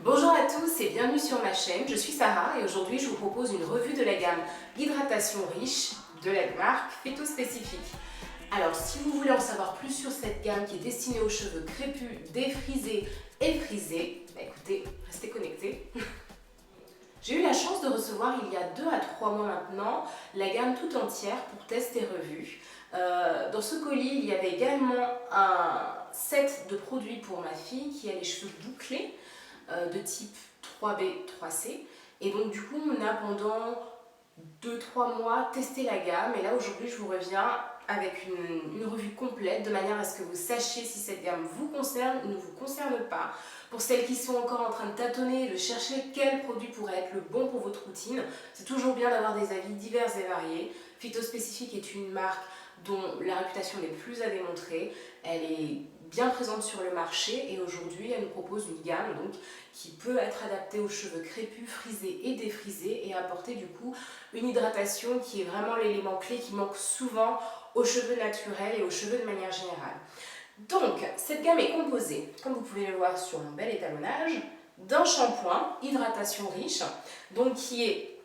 Bonjour à tous et bienvenue sur ma chaîne, je suis Sarah et aujourd'hui je vous propose une revue de la gamme Hydratation Riche de la marque Phytospécifique. Alors si vous voulez en savoir plus sur cette gamme qui est destinée aux cheveux crépus, défrisés et frisés, écoutez, restez connectés. J'ai eu la chance de recevoir il y a 2 à 3 mois maintenant la gamme tout entière pour test et revue. Dans ce colis, il y avait également un set de produits pour ma fille qui a les cheveux bouclés de type 3B, 3C. Et donc du coup, on a pendant 2-3 mois testé la gamme. Et là, aujourd'hui, je vous reviens avec une revue complète de manière à ce que vous sachiez si cette gamme vous concerne ou ne vous concerne pas. Pour celles qui sont encore en train de tâtonner, de chercher quel produit pourrait être le bon pour votre routine, c'est toujours bien d'avoir des avis divers et variés. Phytospécifique est une marque dont la réputation n'est plus à démontrer. Elle est bien présente sur le marché et aujourd'hui elle nous propose une gamme donc, qui peut être adaptée aux cheveux crépus, frisés et défrisés et apporter du coup une hydratation qui est vraiment l'élément clé qui manque souvent aux cheveux naturels et aux cheveux de manière générale. Donc cette gamme est composée, comme vous pouvez le voir sur mon bel étalonnage, d'un shampoing hydratation riche donc qui est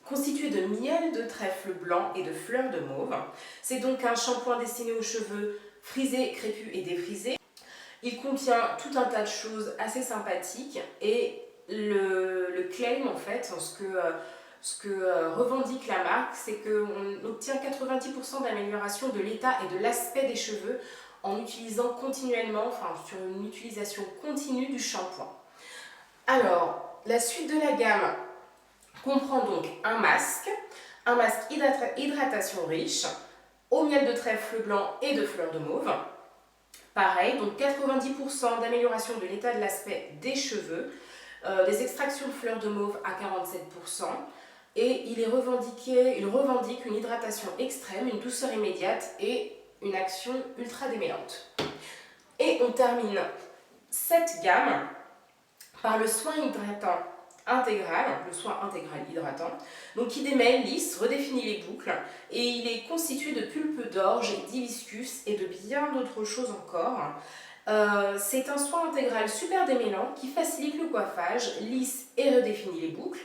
constitué de miel de trèfle blanc et de fleurs de mauve. C'est donc un shampoing destiné aux cheveux frisés, crépus et défrisés. Il contient tout un tas de choses assez sympathiques et le claim en fait, ce que revendique la marque, c'est qu'on obtient 90% d'amélioration de l'état et de l'aspect des cheveux en utilisant continuellement, enfin sur une utilisation continue du shampoing. Alors, la suite de la gamme comprend donc un masque hydratation riche, au miel de trèfle blanc et de fleurs de mauve. Pareil, donc 90% d'amélioration de l'état de l'aspect des cheveux, des extractions de fleurs de mauve à 47%, et il revendique une hydratation extrême, une douceur immédiate et une action ultra démêlante. Et on termine cette gamme par le soin hydratant intégral, le soin intégral hydratant, donc qui démêle, lisse, redéfinit les boucles et il est constitué de pulpe d'orge, d'hibiscus et de bien d'autres choses encore. C'est un soin intégral super démêlant qui facilite le coiffage, lisse et redéfinit les boucles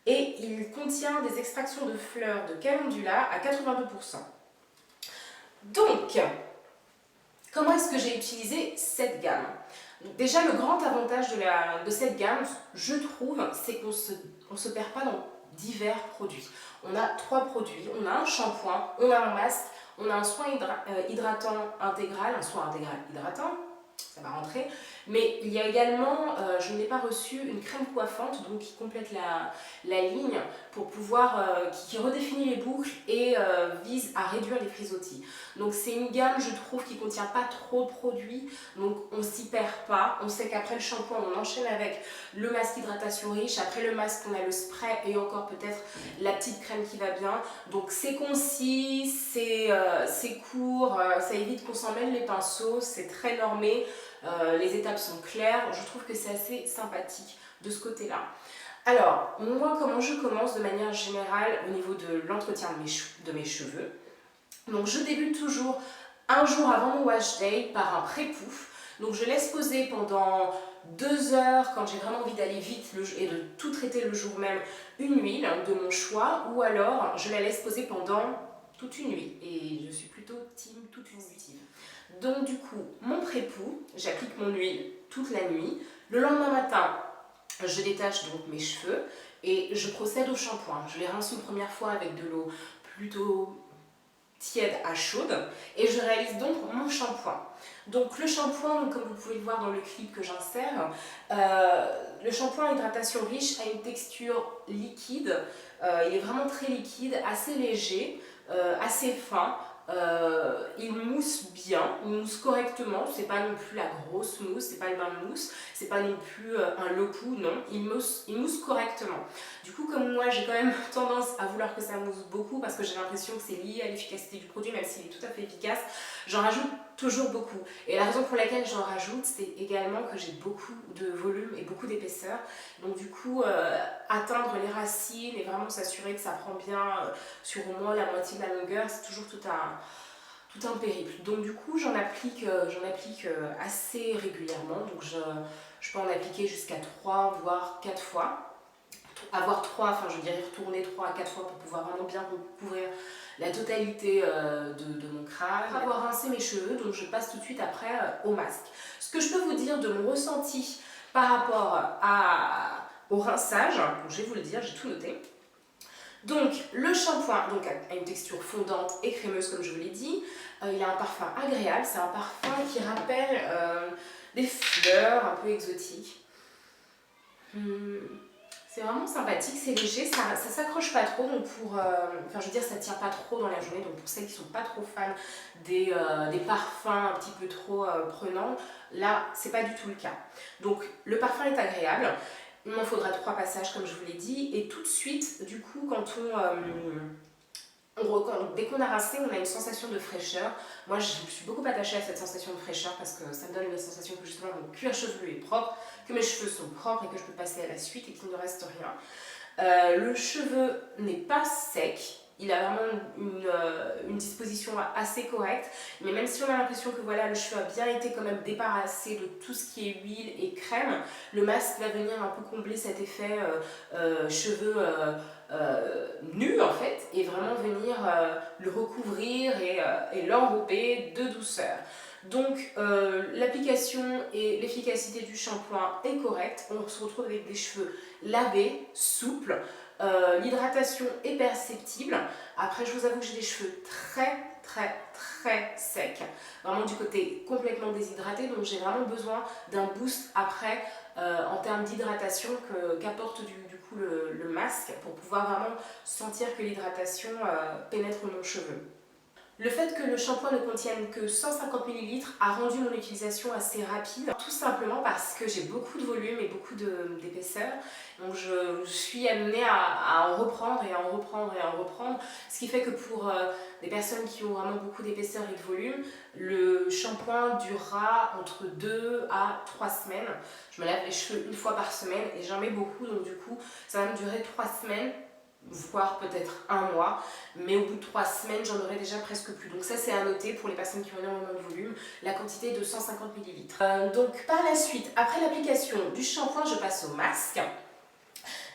et il contient des extractions de fleurs de calendula à 82%. Donc, comment est-ce que j'ai utilisé cette gamme ? Déjà, le grand avantage de cette gamme, je trouve, c'est qu'on se perd pas dans divers produits. On a 3 produits, on a un shampoing, on a un masque, on a un soin hydratant intégral, un soin intégral hydratant, ça va rentrer, mais il y a également, je n'ai pas reçu, une crème coiffante donc qui complète la ligne pour pouvoir, qui redéfinit les boucles et vise à réduire les frisottis. Donc c'est une gamme, je trouve, qui ne contient pas trop de produits, donc on ne s'y perd pas. On sait qu'après le shampoing, on enchaîne avec le masque hydratation riche, après le masque, on a le spray et encore peut-être la petite crème qui va bien. Donc c'est concis, c'est court, ça évite qu'on s'en mêle les pinceaux, c'est très normé. Les étapes sont claires, je trouve que c'est assez sympathique de ce côté-là. Alors, moi, comment je commence de manière générale au niveau de l'entretien de mes cheveux? Donc, je débute toujours un jour avant mon wash day par un pré-pouf. Donc, je laisse poser pendant 2 heures quand j'ai vraiment envie d'aller vite et de tout traiter le jour même, une huile de mon choix, ou alors je la laisse poser pendant toute une nuit. Et je suis plutôt team toute une nuit. Donc du coup, mon pré-pouf, j'applique mon huile toute la nuit. Le lendemain matin, je détache donc mes cheveux et je procède au shampoing. Je les rince une première fois avec de l'eau plutôt tiède à chaude et je réalise donc mon shampoing. Donc le shampoing, comme vous pouvez le voir dans le clip que j'insère, le shampoing hydratation riche a une texture liquide, il est vraiment très liquide, assez léger, assez fin. Il mousse bien, il mousse correctement, c'est pas non plus la grosse mousse, c'est pas le bain de mousse, c'est pas non plus un lopou, non, il mousse correctement. Du coup, comme moi, j'ai quand même tendance à vouloir que ça mousse beaucoup parce que j'ai l'impression que c'est lié à l'efficacité du produit, même s'il est tout à fait efficace, j'en rajoute toujours beaucoup. Et la raison pour laquelle j'en rajoute, c'est également que j'ai beaucoup de volume et beaucoup d'épaisseur. Donc du coup, atteindre les racines et vraiment s'assurer que ça prend bien sur au moins la moitié de la longueur, c'est toujours tout un périple. Donc du coup, j'en applique assez régulièrement. Donc Je peux en appliquer jusqu'à 3 voire 4 fois. Avoir 3, enfin je dirais retourner 3 à 4 fois pour pouvoir vraiment bien recouvrir la totalité de mon crâne. Après avoir rincé mes cheveux, donc je passe tout de suite après au masque. Ce que je peux vous dire de mon ressenti par rapport au rinçage, donc je vais vous le dire, j'ai tout noté. Donc le shampoing donc, a une texture fondante et crémeuse comme je vous l'ai dit. Il a un parfum agréable, c'est un parfum qui rappelle des fleurs un peu exotiques. C'est vraiment sympathique, c'est léger, ça s'accroche pas trop, donc enfin je veux dire ça tire pas trop dans la journée, donc pour celles qui sont pas trop fans des parfums un petit peu trop prenants, là c'est pas du tout le cas. Donc le parfum est agréable, il m'en faudra 3 passages comme je vous l'ai dit, et tout de suite du coup quand dès qu'on a rincé, on a une sensation de fraîcheur. Moi, je suis beaucoup attachée à cette sensation de fraîcheur parce que ça me donne une sensation que justement mon cuir chevelu est propre, que mes cheveux sont propres et que je peux passer à la suite et qu'il ne reste rien. Le cheveu n'est pas sec. Il a vraiment une disposition assez correcte, mais même si on a l'impression que voilà, le cheveu a bien été quand même débarrassé de tout ce qui est huile et crème, le masque va venir un peu combler cet effet cheveux nus en fait, et vraiment venir le recouvrir et l'enrober de douceur. Donc l'application et l'efficacité du shampoing est correcte, on se retrouve avec des cheveux lavés, souples. L'hydratation est perceptible. Après, je vous avoue que j'ai des cheveux très secs, vraiment du côté complètement déshydraté, donc j'ai vraiment besoin d'un boost après en termes d'hydratation qu'apporte du coup le masque pour pouvoir vraiment sentir que l'hydratation pénètre mon cheveu. Le fait que le shampoing ne contienne que 150 ml a rendu mon utilisation assez rapide, tout simplement parce que j'ai beaucoup de volume et beaucoup d'épaisseur. Donc je suis amenée à en reprendre et à en reprendre et à en reprendre. Ce qui fait que pour des personnes qui ont vraiment beaucoup d'épaisseur et de volume, le shampoing durera entre 2 à 3 semaines. Je me lave les cheveux une fois par semaine et j'en mets beaucoup, donc du coup ça va me durer 3 semaines. Voire peut-être 1 mois, mais au bout de 3 semaines j'en aurai déjà presque plus. Donc ça c'est à noter pour les personnes qui ont énormément de volume, la quantité de 150 ml. Donc par la suite, après l'application du shampoing, je passe au masque.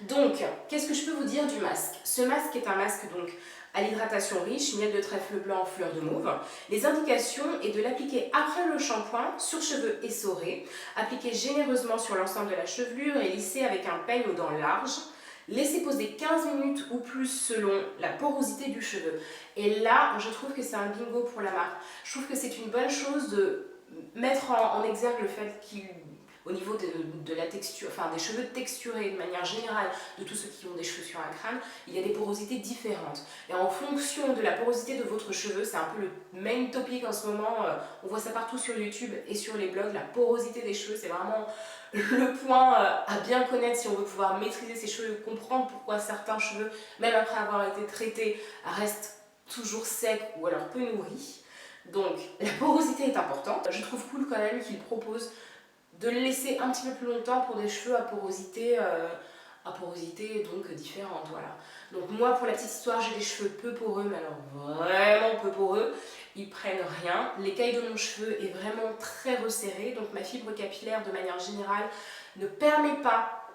Donc qu'est-ce que je peux vous dire du masque? Ce masque est un masque donc à l'hydratation riche, miel de trèfle blanc, fleur de mauve. Les indications est de l'appliquer après le shampoing sur cheveux essorés, appliquer généreusement sur l'ensemble de la chevelure et lisser avec un peigne aux dents larges. Laissez poser 15 minutes ou plus selon la porosité du cheveu. Et là, je trouve que c'est un bingo pour la marque. Je trouve que c'est une bonne chose de mettre en exergue le fait qu'au niveau de la texture, enfin des cheveux texturés de manière générale, de tous ceux qui ont des cheveux sur un crâne, il y a des porosités différentes. Et en fonction de la porosité de votre cheveu, c'est un peu le main topic en ce moment, on voit ça partout sur YouTube et sur les blogs, la porosité des cheveux, c'est vraiment le point à bien connaître si on veut pouvoir maîtriser ses cheveux, comprendre pourquoi certains cheveux, même après avoir été traités, restent toujours secs ou alors peu nourris. Donc la porosité est importante. Je trouve cool quand même qu'il propose de le laisser un petit peu plus longtemps pour des cheveux à porosité donc différente, voilà. Donc moi pour la petite histoire, j'ai des cheveux peu poreux, mais alors vraiment peu poreux, ils prennent rien. L'écaille de mon cheveu est vraiment très resserrée, donc ma fibre capillaire de manière générale ne permet pas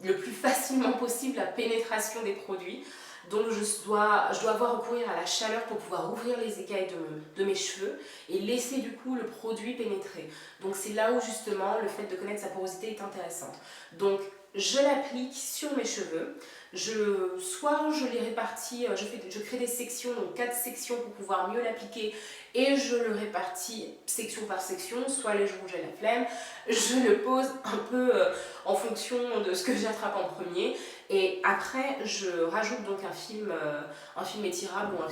le plus facilement possible la pénétration des produits. Donc je dois avoir recourir à la chaleur pour pouvoir ouvrir les écailles de mes cheveux et laisser du coup le produit pénétrer. Donc c'est là où justement le fait de connaître sa porosité est intéressante. Donc je l'applique sur mes cheveux, soit je les répartis, je crée des sections, donc 4 sections pour pouvoir mieux l'appliquer et je le répartis section par section, soit les jours où j'ai la flemme, je le pose un peu en fonction de ce que j'attrape en premier. Et après, je rajoute donc un film étirable ou un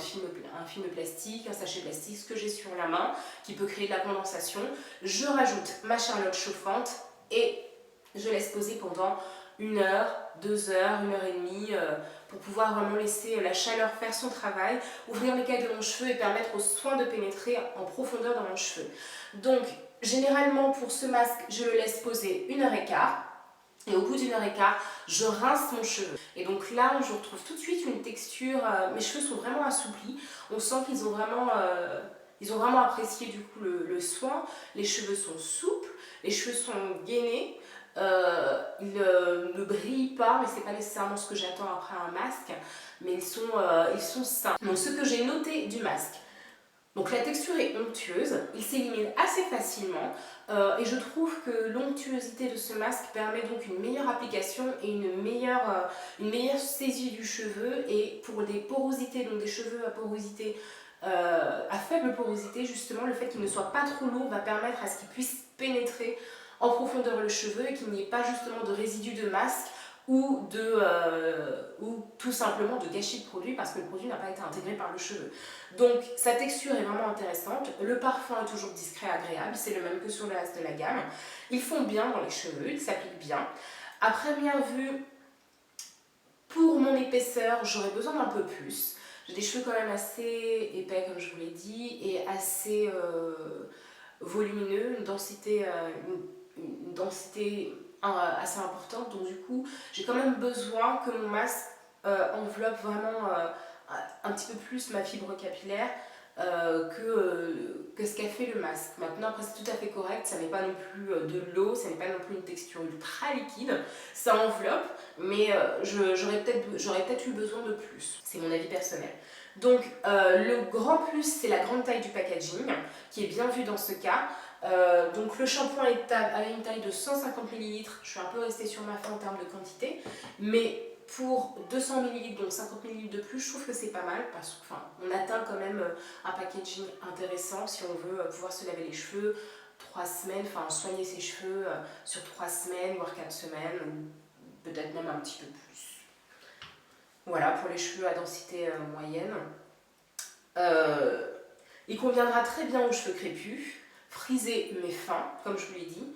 film plastique, un sachet plastique, ce que j'ai sur la main, qui peut créer de la condensation. Je rajoute ma charlotte chauffante et je laisse poser pendant 1 heure, 2 heures, 1 heure et demie, pour pouvoir vraiment laisser la chaleur faire son travail, ouvrir l'écaille de mon cheveu et permettre au soin de pénétrer en profondeur dans mon cheveu. Donc, généralement pour ce masque, je le laisse poser 1 heure et quart. Et au bout d'1 heure et quart, je rince mon cheveu. Et donc là, je retrouve tout de suite une texture, mes cheveux sont vraiment assouplis. On sent qu'ils ont vraiment Ils ont vraiment apprécié du coup le soin. Les cheveux sont souples, les cheveux sont gainés, ils ne brillent pas, mais c'est pas nécessairement ce que j'attends après un masque, mais ils sont sains. Donc ce que j'ai noté du masque, donc la texture est onctueuse, il s'élimine assez facilement et je trouve que l'onctuosité de ce masque permet donc une meilleure application et une meilleure saisie du cheveu, et pour des porosités, donc des cheveux à porosité à faible porosité, justement le fait qu'il ne soit pas trop lourd va permettre à ce qu'il puisse pénétrer en profondeur le cheveu et qu'il n'y ait pas justement de résidus de masque ou tout simplement de gâchis de produit parce que le produit n'a pas été intégré par le cheveu. Donc sa texture est vraiment intéressante, le parfum est toujours discret, agréable, c'est le même que sur le reste de la gamme. Ils font bien dans les cheveux, ils s'appliquent bien. À première vue, pour mon épaisseur, j'aurais besoin d'un peu plus. J'ai des cheveux quand même assez épais comme je vous l'ai dit et assez volumineux, une densité assez importante, donc du coup j'ai quand même besoin que mon masque enveloppe vraiment un petit peu plus ma fibre capillaire que ce qu'a fait le masque. Maintenant après c'est tout à fait correct, ça n'est pas non plus de l'eau, ça n'est pas non plus une texture ultra liquide, ça enveloppe, mais j'aurais peut-être eu besoin de plus, c'est mon avis personnel. Donc le grand plus c'est la grande taille du packaging qui est bien vu dans ce cas. Donc le shampoing avait une taille de 150 ml, je suis un peu restée sur ma faim en termes de quantité, mais pour 200 ml, donc 50 ml de plus, je trouve que c'est pas mal parce qu'on atteint quand même un packaging intéressant si on veut pouvoir se laver les cheveux 3 semaines, enfin soigner ses cheveux sur 3 semaines, voire 4 semaines, ou peut-être même un petit peu plus. Voilà pour les cheveux à densité moyenne. Il conviendra très bien aux cheveux crépus, frisés mais fins, comme je vous l'ai dit.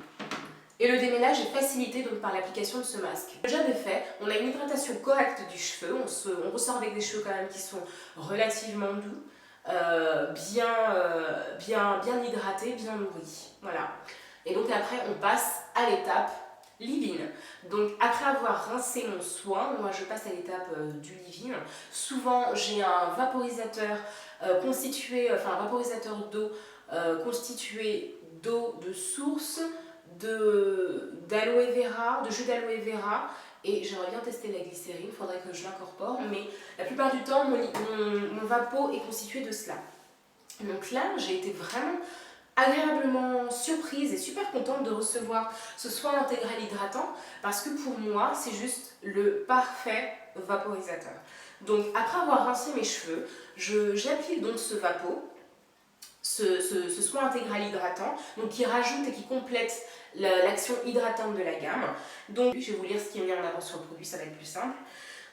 Et le déménage est facilité donc par l'application de ce masque. Déjà de fait, on a une hydratation correcte du cheveu, on ressort avec des cheveux quand même qui sont relativement doux, bien hydratés, bien nourris. Voilà. Et donc après on passe à l'étape leave-in. Donc après avoir rincé mon soin, moi je passe à l'étape du leave-in. Souvent j'ai un vaporisateur un vaporisateur d'eau constitué d'eau de source, d'aloe vera, de jus d'aloe vera, et j'aimerais bien tester la glycérine, il faudrait que je l'incorpore, mais la plupart du temps mon vapeau est constitué de cela. Donc là j'ai été vraiment agréablement surprise et super contente de recevoir ce soin intégral hydratant parce que pour moi c'est juste le parfait vaporisateur. Donc après avoir rincé mes cheveux, j'applique donc ce vapeau, ce soin intégral hydratant, donc qui rajoute et qui complète l'action hydratante de la gamme. Donc je vais vous lire ce qui est mis en avant sur le produit, ça va être plus simple.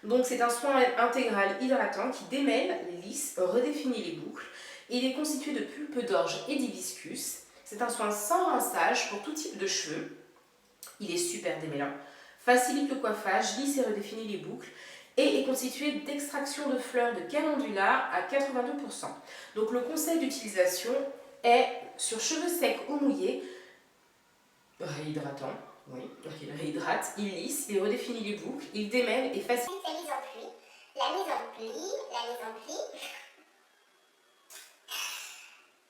Donc c'est un soin intégral hydratant qui démêle, lisse, redéfinit les boucles. Il est constitué de pulpe d'orge et d'hibiscus. C'est un soin sans rinçage pour tout type de cheveux. Il est super démêlant, facilite le coiffage, lisse et redéfinit les boucles, et est constitué d'extraction de fleurs de calendula à 82%. Donc le conseil d'utilisation est sur cheveux secs ou mouillés, réhydratant, oui, donc il réhydrate, il lisse, il redéfinit les boucles, il démêle et facilite la mise en pli, la mise en pli, la mise en pli.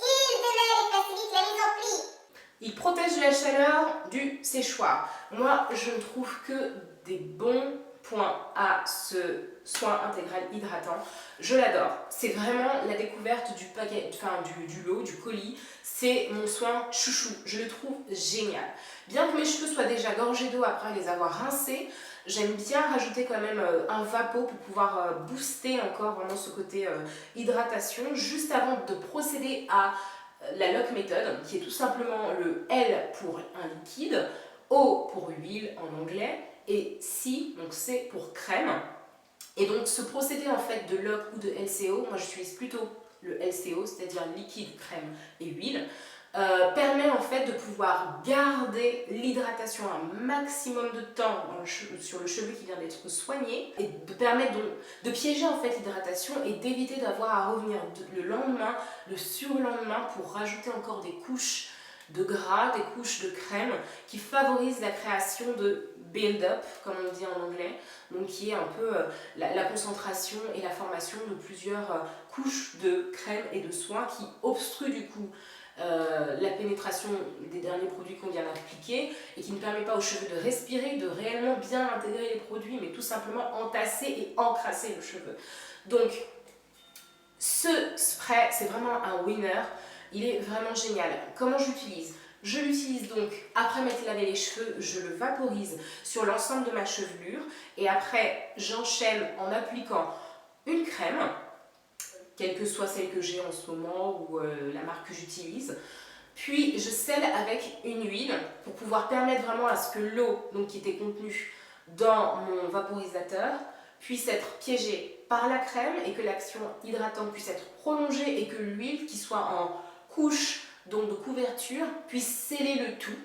Il démêle et facilite la mise en pli. Il protège de la chaleur du séchoir. Moi, je ne trouve que des bons points à ce soin intégral hydratant. Je l'adore. C'est vraiment la découverte du paquet, du lot, du colis. C'est mon soin chouchou. Je le trouve génial. Bien que mes cheveux soient déjà gorgés d'eau après les avoir rincés, j'aime bien rajouter quand même un vapeau pour pouvoir booster encore vraiment ce côté hydratation juste avant de procéder à la lock méthode, qui est tout simplement le L pour un liquide, O pour huile en anglais, et C, donc C pour crème. Et donc ce procédé en fait de lock ou de LCO, moi j'utilise plutôt le LCO, c'est-à-dire liquide, crème et huile, permet en fait de pouvoir garder l'hydratation un maximum de temps sur le cheveu qui vient d'être soigné, et de permettre donc de piéger en fait l'hydratation et d'éviter d'avoir à revenir le lendemain, le surlendemain pour rajouter encore des couches de gras, des couches de crème qui favorisent la création de build-up, comme on dit en anglais, donc qui est un peu la concentration et la formation de plusieurs couches de crème et de soins qui obstruent du coup la pénétration des derniers produits qu'on vient d'appliquer et qui ne permet pas aux cheveux de respirer, de réellement bien intégrer les produits, mais tout simplement entasser et encrasser le cheveu. Donc ce spray, c'est vraiment un winner, il est vraiment génial. Comment j'utilise? Je l'utilise donc après m'être lavé les cheveux, je le vaporise sur l'ensemble de ma chevelure et après j'enchaîne en appliquant une crème, quelle que soit celle que j'ai en ce moment ou la marque que j'utilise. Puis je scelle avec une huile pour pouvoir permettre vraiment à ce que l'eau qui était contenue dans mon vaporisateur puisse être piégée par la crème et que l'action hydratante puisse être prolongée et que l'huile qui soit en couche donc de couverture puisse sceller le tout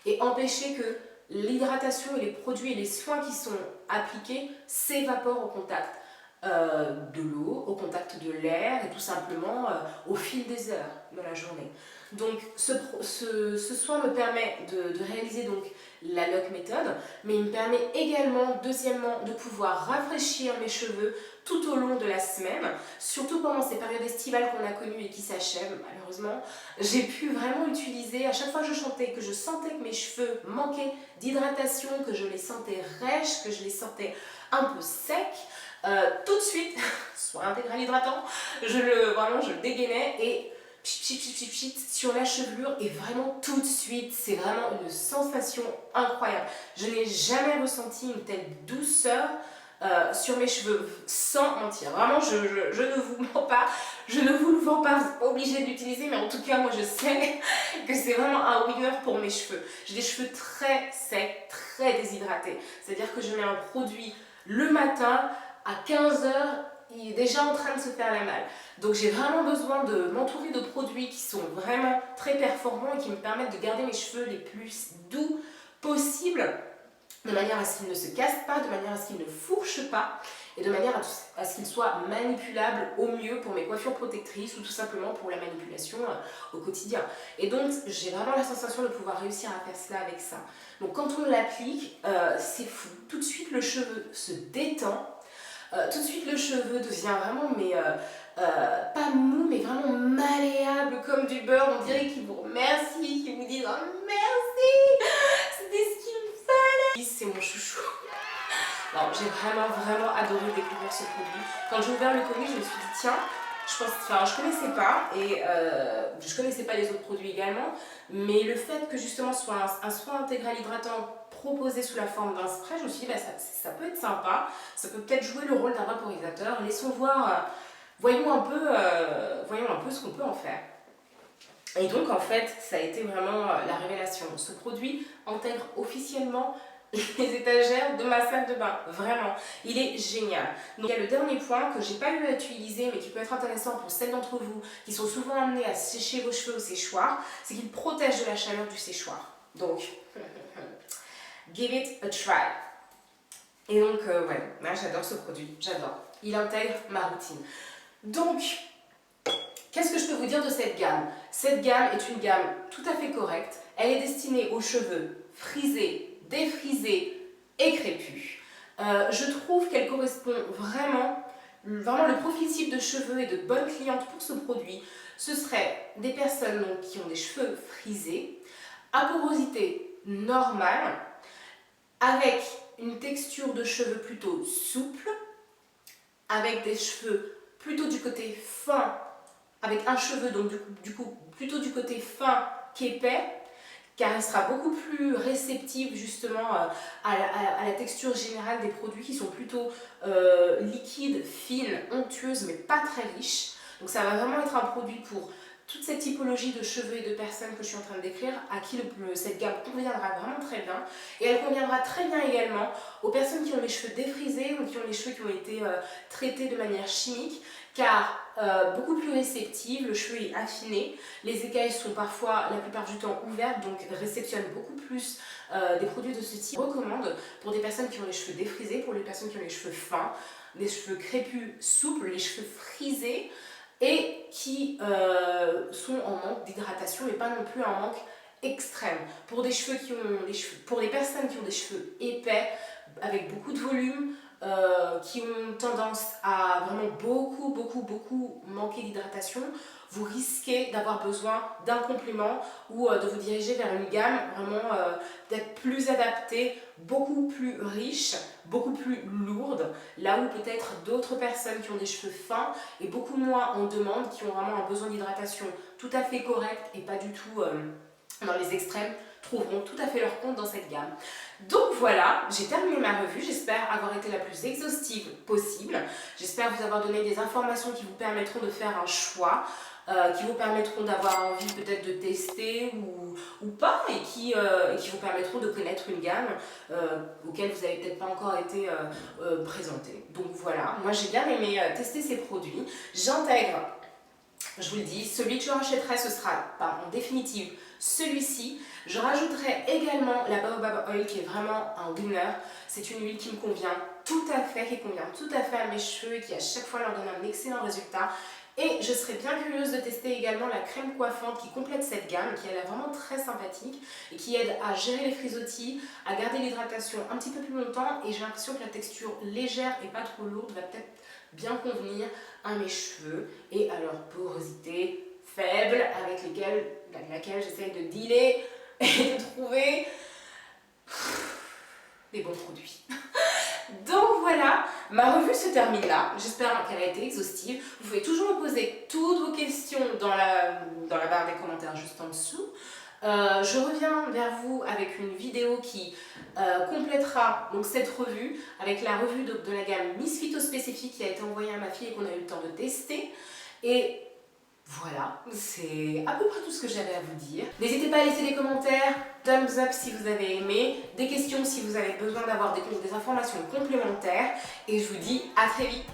et empêcher que l'hydratation et les produits et les soins qui sont appliqués s'évaporent au contact de l'eau, au contact de l'air et tout simplement au fil des heures de la journée. Donc ce soin me permet de réaliser donc la lock méthode, mais il me permet également, deuxièmement, de pouvoir rafraîchir mes cheveux tout au long de la semaine, surtout pendant ces périodes estivales qu'on a connues et qui s'achèvent malheureusement. J'ai pu vraiment utiliser, à chaque fois que je chantais, que je sentais que mes cheveux manquaient d'hydratation, que je les sentais rêches, que je les sentais un peu secs, tout de suite, soit intégral hydratant, je le dégainais et pchit sur la chevelure et vraiment tout de suite, c'est vraiment une sensation incroyable. Je n'ai jamais ressenti une telle douceur sur mes cheveux, sans mentir. Vraiment, je ne vous mens pas, je ne vous le vends pas, vous n'êtes pas obligé de l'utiliser, mais en tout cas, moi je sais que c'est vraiment un winner pour mes cheveux. J'ai des cheveux très secs, très déshydratés. C'est-à-dire que je mets un produit le matin, à 15 heures, il est déjà en train de se faire la malle. Donc j'ai vraiment besoin de m'entourer de produits qui sont vraiment très performants et qui me permettent de garder mes cheveux les plus doux possible, de manière à ce qu'ils ne se cassent pas, de manière à ce qu'ils ne fourchent pas et de manière à ce qu'ils soient manipulables au mieux pour mes coiffures protectrices ou tout simplement pour la manipulation au quotidien. Et donc j'ai vraiment la sensation de pouvoir réussir à faire cela avec ça. Donc quand on l'applique, c'est fou. Tout de suite le cheveu se détend. Tout de suite le cheveu devient vraiment pas mou mais vraiment malléable comme du beurre. On dirait qu'il vous remercie, qu'il vous dit oh, merci, c'était ce qu'il me fallait. C'est mon chouchou. J'ai vraiment adoré découvrir ce produit. Quand j'ai ouvert le colis, je me suis dit tiens, je connaissais pas et je connaissais pas les autres produits également, mais le fait que justement ce soit un soin intégral hydratant proposé sous la forme d'un spray, je me suis dit ça peut être sympa, ça peut peut-être jouer le rôle d'un vaporisateur. Laissons voir, voyons un peu ce qu'on peut en faire. Et donc en fait, ça a été vraiment la révélation. Ce produit intègre officiellement les étagères de ma salle de bain, vraiment, il est génial. Donc il y a le dernier point que j'ai pas eu à utiliser mais qui peut être intéressant pour celles d'entre vous qui sont souvent amenées à sécher vos cheveux au séchoir, c'est qu'il protège de la chaleur du séchoir. Donc, give it a try. Et donc moi j'adore ce produit, j'adore. Il intègre ma routine. Donc, qu'est-ce que je peux vous dire de cette gamme? Cette gamme est une gamme tout à fait correcte. Elle est destinée aux cheveux frisés, défrisés et crépus. Je trouve qu'elle correspond vraiment le profil type de cheveux et de bonnes clientes pour ce produit. Ce serait des personnes qui ont des cheveux frisés, à porosité normale, avec une texture de cheveux plutôt souple, avec des cheveux plutôt du côté fin, avec un cheveu donc du coup plutôt du côté fin qu'épais, car elle sera beaucoup plus réceptive justement à la texture générale des produits qui sont plutôt liquides, fines, onctueuses mais pas très riches. Donc ça va vraiment être un produit pour toute cette typologie de cheveux et de personnes que je suis en train de décrire, à qui cette gamme conviendra vraiment très bien. Et elle conviendra très bien également aux personnes qui ont les cheveux défrisés ou qui ont les cheveux qui ont été traités de manière chimique, car beaucoup plus réceptive, le cheveu est affiné, les écailles sont parfois la plupart du temps ouvertes, donc réceptionnent beaucoup plus des produits de ce type. Je recommande pour des personnes qui ont les cheveux défrisés, pour les personnes qui ont les cheveux fins, des cheveux crépus souples, les cheveux frisés, et qui sont en manque d'hydratation, mais pas non plus un manque extrême. Pour des cheveux qui ont pour les personnes qui ont des cheveux épais, avec beaucoup de volume, qui ont tendance à vraiment beaucoup manquer d'hydratation, vous risquez d'avoir besoin d'un complément ou de vous diriger vers une gamme vraiment d'être plus adaptée, beaucoup plus riche, beaucoup plus lourde, là où peut-être d'autres personnes qui ont des cheveux fins et beaucoup moins en demande, qui ont vraiment un besoin d'hydratation tout à fait correct et pas du tout dans les extrêmes, trouveront tout à fait leur compte dans cette gamme. Donc voilà, j'ai terminé ma revue, j'espère avoir été la plus exhaustive possible, j'espère vous avoir donné des informations qui vous permettront de faire un choix, qui vous permettront d'avoir envie peut-être de tester ou pas, et qui vous permettront de connaître une gamme auquel vous n'avez peut-être pas encore été présenté. Donc voilà, moi j'ai bien aimé tester ces produits, j'intègre. Je vous le dis, celui que je rachèterai, ce sera en définitive celui-ci. Je rajouterai également la Baobab Oil qui est vraiment un winner. C'est une huile qui me convient tout à fait, qui convient tout à fait à mes cheveux et qui à chaque fois leur donne un excellent résultat. Et je serais bien curieuse de tester également la crème coiffante qui complète cette gamme, qui est vraiment très sympathique et qui aide à gérer les frisottis, à garder l'hydratation un petit peu plus longtemps. Et j'ai l'impression que la texture légère et pas trop lourde va peut-être bien convenir à mes cheveux et à leur porosité faible avec laquelle j'essaye de dealer et de trouver des bons produits. Donc voilà, ma revue se termine là. J'espère qu'elle a été exhaustive. Vous pouvez toujours me poser toutes vos questions dans la barre des commentaires juste en dessous. Je reviens vers vous avec une vidéo qui complétera donc cette revue avec la revue de la gamme Miss Phyto spécifique qui a été envoyée à ma fille et qu'on a eu le temps de tester. Et voilà, c'est à peu près tout ce que j'avais à vous dire. N'hésitez pas à laisser des commentaires, thumbs up si vous avez aimé, des questions si vous avez besoin d'avoir des informations complémentaires. Et je vous dis à très vite.